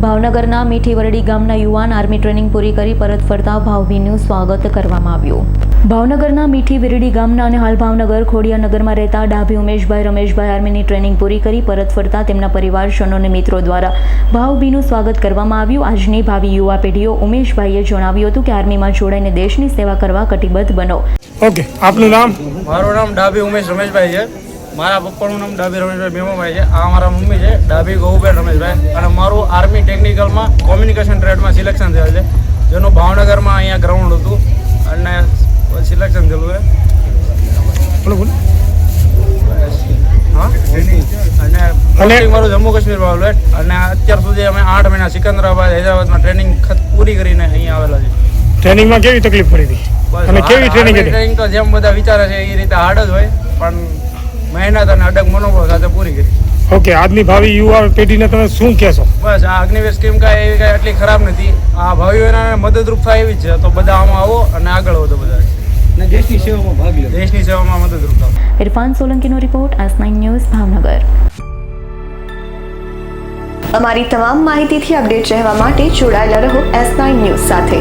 ભાવનગરના મીઠી વરડી ગામના યુવાન આર્મી ટ્રેનિંગ પૂરી કરી પરત ફરતા ભાવભીનું સ્વાગત કરવામાં આવ્યું. ભાવનગરના મીઠી વિરડી ગામના અને હાલ ભાવનગર ખોડિયાનગરમાં રહેતા ડાભી ઉમેશભાઈ રમેશભાઈ આર્મીની ટ્રેનિંગ પૂરી કરી પરત ફરતા તેમના પરિવારજનો અને મિત્રો દ્વારા ભાવભીનું સ્વાગત કરવામાં આવ્યું. આજની ભાવિ યુવા પેઢીઓ ઉમેશભાઈએ જણાવ્યું હતું કે આર્મીમાં જોડાઈને દેશની સેવા કરવા કટિબદ્ધ બનો. ઓકે, આપનું નામ? મારું નામ ડાભી ઉમેશ રમેશભાઈ છે. મારા પપ્પાનું નામ ડાભી રમેશભાઈ ભીમાભાઈ છે. આ મારા મમ્મી છે ડાભી ગૌબેન રમેશભાઈ. અને મારું આર્મી ટેકનિકલમાં કોમ્યુનિકેશન ટ્રેડમાં સિલેક્શન થયેલ છે, જેનું ભાવનગરમાં અહીંયા ગ્રાઉન્ડ હતું અને સિલેક્શન થયેલું છે. હા, અને મારું જમ્મુ કાશ્મીરમાં આવેલું અને અત્યાર સુધી અમે 8 મહિના સિકંદરાબાદ હૈદરાબાદમાં ટ્રેનિંગ પૂરી કરીને અહીંયા આવેલા છે. ટ્રેનિંગમાં કેવી તકલીફ પડી હતી અને કેવી ટ્રેનિંગ હતી? ટ્રેનિંગ તો જેમ બધા વિચારે છે એ રીતે હાર્ડ જ હોય, પણ મહેનત અને અડગ મનોબળ સાથે પૂરી કરી. ઓકે, આજની ભાવિ યુવા પેઢીને તમે શું કહેશો? બસ આ અગ્નિવીર સ્કીમ કાંઈ એવી કાંઈ એટલી ખરાબ નથી. આ ભાવિઓને મદદરૂપ થાય એવી જ છે. તો બધા આમાં આવો અને આગળ વધો, બધા દેશની સેવામાં ભાગ લો, દેશની સેવામાં મદદરૂપ થાવ. ઇરફાન સોલંકીનો રિપોર્ટ, S9 ન્યૂઝ, ભાવનગર. અમારી તમામ માહિતીથી અપડેટ રહેવા માટે જોડાયેલા રહો S9 ન્યૂઝ સાથે.